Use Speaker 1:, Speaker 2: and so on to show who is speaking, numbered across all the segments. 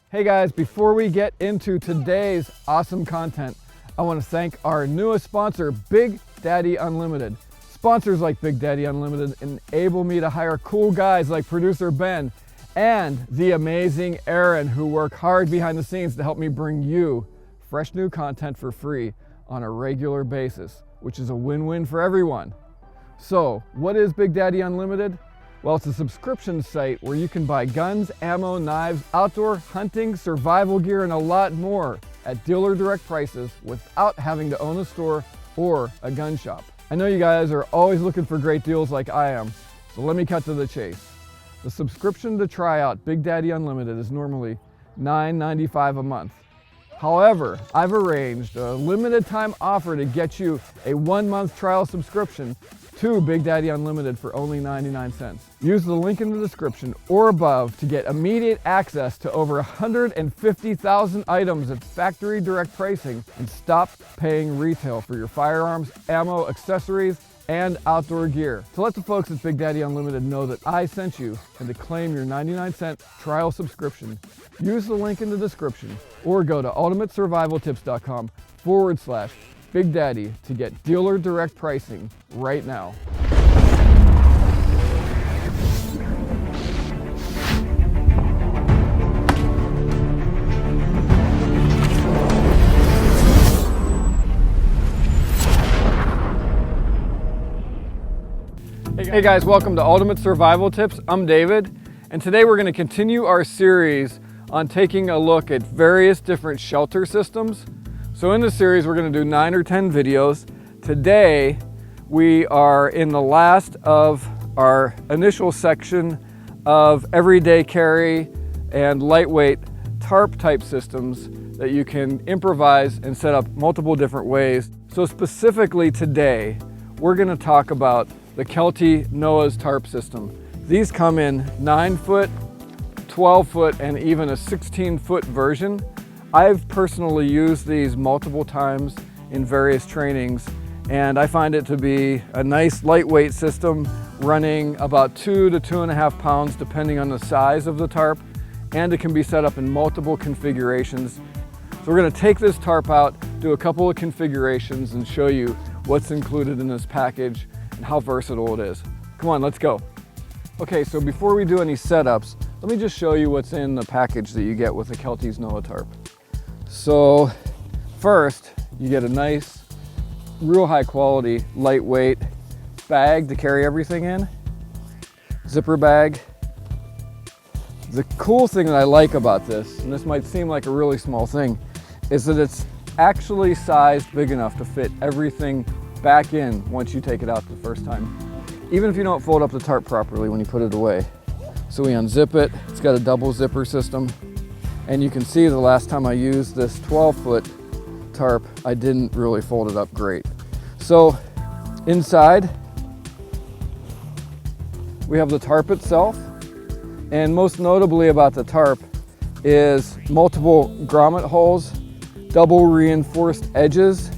Speaker 1: Hey guys, before we get into today's awesome content, I want to thank our newest sponsor, Big Daddy Unlimited. Sponsors like Big Daddy Unlimited enable me to hire cool guys like producer Ben and the amazing Aaron, who work hard behind the scenes to help me bring you fresh new content for free on a regular basis, which is a win-win for everyone. So, what is Big Daddy Unlimited? Well, it's a subscription site where you can buy guns, ammo, knives, outdoor hunting, survival gear, and a lot more at dealer direct prices without having to own a store or a gun shop. I know you guys are always looking for great deals like I am, so let me cut to the chase. The subscription to try out Big Daddy Unlimited is normally $9.95 a month. However, I've arranged a limited time offer to get you a 1-month trial subscription to Big Daddy Unlimited for only 99 cents. Use the link in the description or above to get immediate access to over 150,000 items at factory direct pricing and stop paying retail for your firearms, ammo, accessories, and outdoor gear. To let the folks at Big Daddy Unlimited know that I sent you and to claim your 99-cent trial subscription, use the link in the description or go to ultimatesurvivaltips.com/Big Daddy to get dealer direct pricing right now. Hey guys, welcome to Ultimate Survival Tips. I'm David, and today we're going to continue our series on taking a look at various different shelter systems. So in this series, we're going to do 9 or 10 videos. Today, we are in the last of our initial section of everyday carry and lightweight tarp type systems that you can improvise and set up multiple different ways. So specifically today, we're going to talk about the Kelty Noah's tarp system. These come in 9-foot, 12-foot, and even a 16-foot version. I've personally used these multiple times in various trainings, and I find it to be a nice lightweight system running about 2 to 2.5 pounds depending on the size of the tarp, and it can be set up in multiple configurations. So we're going to take this tarp out, do a couple of configurations, and show you what's included in this package and how versatile it is. Come on, let's go. Okay, so before we do any setups, let me just show you what's in the package that you get with the Kelty's Noah tarp. So first, you get a nice, real high quality, lightweight bag to carry everything in. Zipper bag. The cool thing that I like about this, and this might seem like a really small thing, is that it's actually sized big enough to fit everything back in once you take it out the first time, even if you don't fold up the tarp properly when you put it away. So we unzip it. It's got a double zipper system, and you can see the last time I used this 12-foot tarp, I didn't really fold it up great. So inside we have the tarp itself, and most notably about the tarp is multiple grommet holes, double reinforced edges,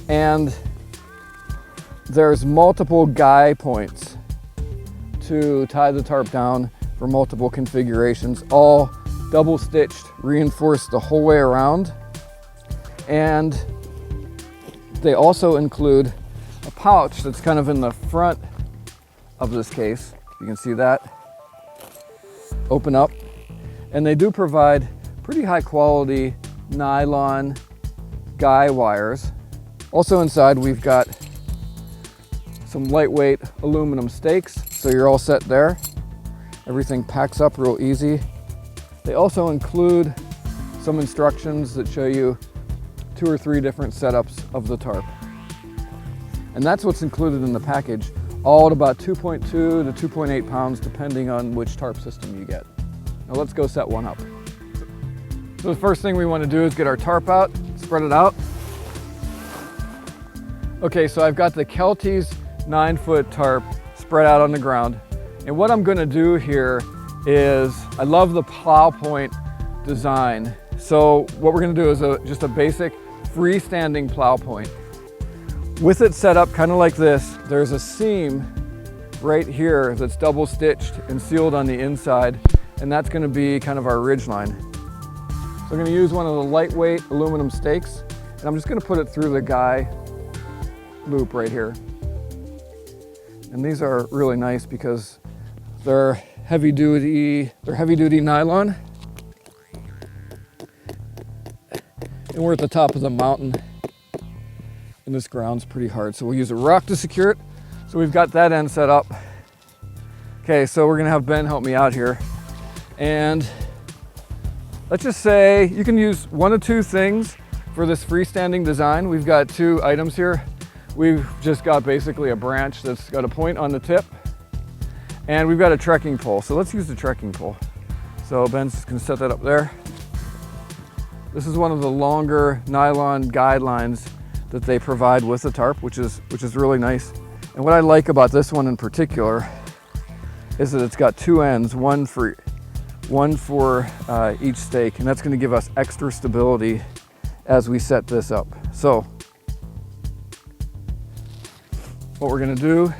Speaker 1: and there's multiple guy points to tie the tarp down for multiple configurations, all double stitched, reinforced the whole way around. And they also include a pouch that's kind of in the front of this case. You can see that. Open up. And they do provide pretty high quality nylon guy wires. Also inside we've got some lightweight aluminum stakes, so you're all set there. Everything packs up real easy. They also include some instructions that show you 2 or 3 different setups of the tarp. And that's what's included in the package, all at about 2.2 to 2.8 pounds depending on which tarp system you get. Now let's go set one up. So the first thing we want to do is get our tarp out, spread it out. Okay, so I've got the Kelty's 9-foot tarp spread out on the ground. And what I'm going to do here is, I love the plow point design. So what we're going to do is just a basic freestanding plow point. With it set up kind of like this, there's a seam right here that's double stitched and sealed on the inside, and that's going to be kind of our ridge line. I'm gonna use one of the lightweight aluminum stakes, and I'm just gonna put it through the guy loop right here. And these are really nice because they're heavy duty nylon. And we're at the top of the mountain, and this ground's pretty hard, so we'll use a rock to secure it. So we've got that end set up. Okay, so we're gonna have Ben help me out here. And let's just say you can use one of two things for this freestanding design. We've got two items here. We've just got basically a branch that's got a point on the tip, and we've got a trekking pole. So let's use the trekking pole. So Ben's just gonna set that up there. This is one of the longer nylon guidelines that they provide with the tarp, which is really nice. And what I like about this one in particular is that it's got two ends, one for each stake, and that's going to give us extra stability as we set this up. So what we're going to do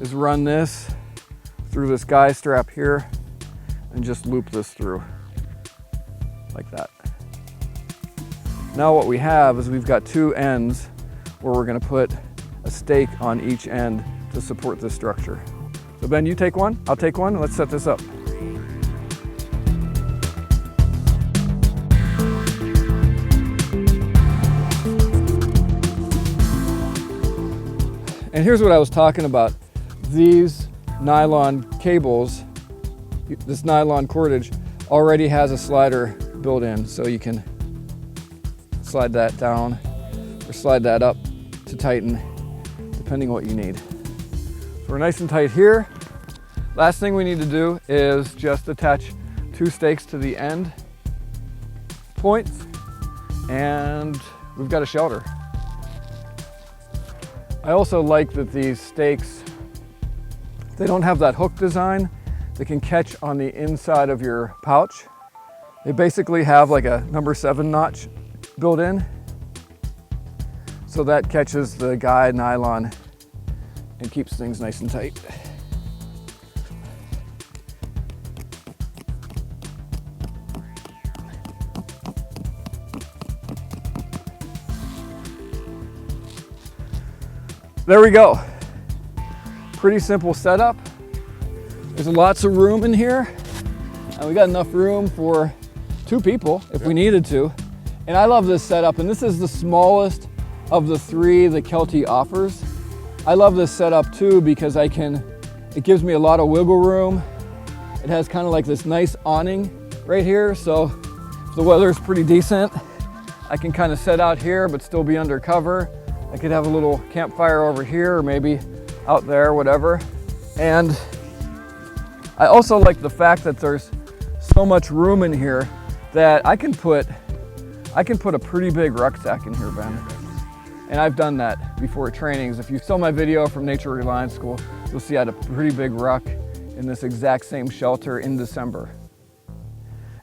Speaker 1: is run this through this guy strap here and just loop this through like that. Now what we have is we've got two ends where we're going to put a stake on each end to support this structure. So Ben, you take one, I'll take one, and let's set this up. And here's what I was talking about. These nylon cables, this nylon cordage already has a slider built in, so you can slide that down or slide that up to tighten, depending what you need. So we're nice and tight here. Last thing we need to do is just attach two stakes to the end points, and we've got a shelter. I also like that these stakes, they don't have that hook design that can catch on the inside of your pouch. They basically have like a number 7 notch built in, so that catches the guide nylon and keeps things nice and tight. There we go. Pretty simple setup. There's lots of room in here, and we got enough room for 2 people if we needed to. And I love this setup, and this is the smallest of the 3 that Kelty offers. I love this setup too because it gives me a lot of wiggle room. It has kind of like this nice awning right here, so if the weather's pretty decent, I can kind of set out here but still be under cover. I could have a little campfire over here or maybe out there, whatever. And I also like the fact that there's so much room in here that I can put a pretty big rucksack in here, Ben. And I've done that before at trainings. If you saw my video from Nature Reliance School, you'll see I had a pretty big ruck in this exact same shelter in December.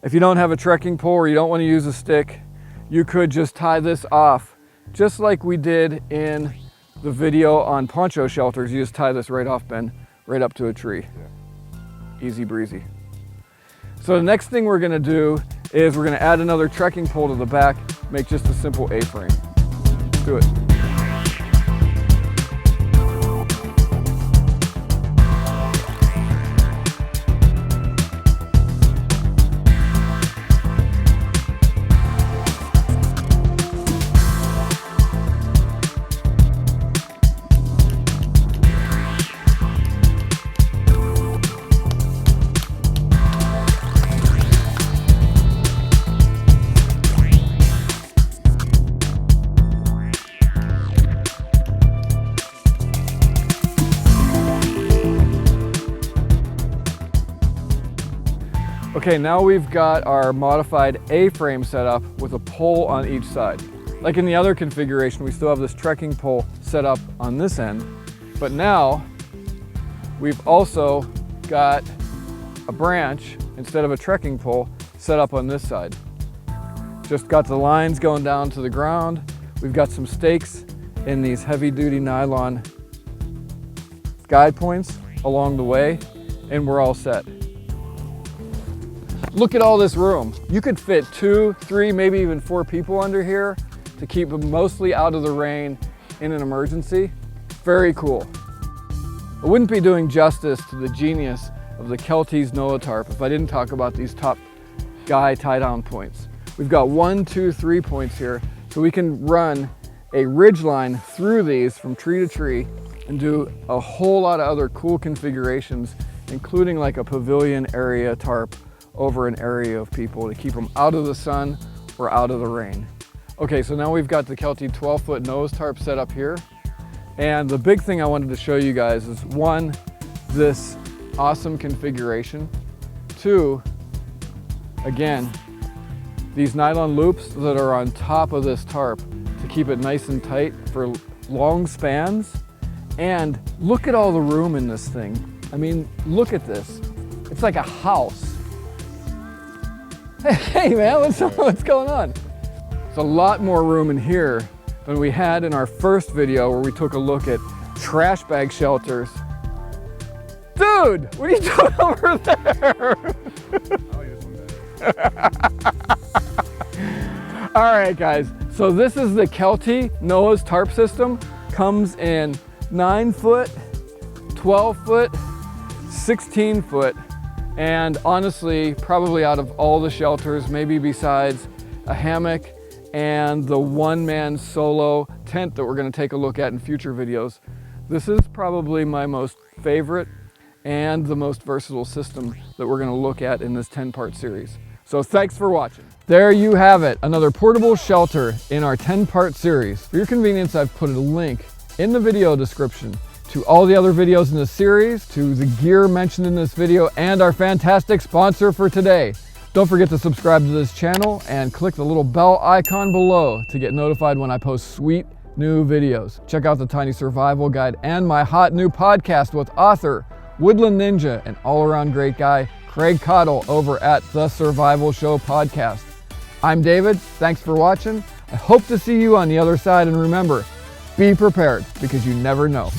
Speaker 1: If you don't have a trekking pole or you don't want to use a stick, you could just tie this off, just like we did in the video on poncho shelters. You just tie this right off, Ben, right up to a tree. Yeah. Easy breezy. So the next thing we're gonna do is we're gonna add another trekking pole to the back, make just a simple A-frame. Let's do it. Okay, now we've got our modified A-frame set up with a pole on each side. Like in the other configuration, we still have this trekking pole set up on this end, but now we've also got a branch instead of a trekking pole set up on this side. Just got the lines going down to the ground. We've got some stakes in these heavy-duty nylon guide points along the way, and we're all set. Look at all this room. You could fit 2, 3, maybe even 4 people under here to keep them mostly out of the rain in an emergency. Very cool. I wouldn't be doing justice to the genius of the Kelty's Noah Tarp if I didn't talk about these top guy tie-down points. We've got 1, 2, 3 points here, so we can run a ridge line through these from tree to tree and do a whole lot of other cool configurations, including like a pavilion area tarp over an area of people to keep them out of the sun or out of the rain. Okay, so now we've got the Kelty 12-foot nose tarp set up here. And the big thing I wanted to show you guys is 1, this awesome configuration. 2, again, these nylon loops that are on top of this tarp to keep it nice and tight for long spans. And look at all the room in this thing. I mean, look at this. It's like a house. Hey man, what's going on? There's a lot more room in here than we had in our first video where we took a look at trash bag shelters. Dude, what are you doing over there? All right, guys. So this is the Kelty Noah's tarp system. Comes in 9-foot, 12-foot, 16-foot, and honestly, probably out of all the shelters, maybe besides a hammock and the one-man solo tent that we're going to take a look at in future videos, this is probably my most favorite and the most versatile system that we're going to look at in this 10-part series. So thanks for watching. There you have it, another portable shelter in our 10-part series. For your convenience, I've put a link in the video description to all the other videos in the series, to the gear mentioned in this video, and our fantastic sponsor for today. Don't forget to subscribe to this channel and click the little bell icon below to get notified when I post sweet new videos. Check out the Tiny Survival Guide and my hot new podcast with author, Woodland Ninja, and all-around great guy, Craig Cottle, over at The Survival Show Podcast. I'm David, thanks for watching. I hope to see you on the other side, and remember, be prepared because you never know.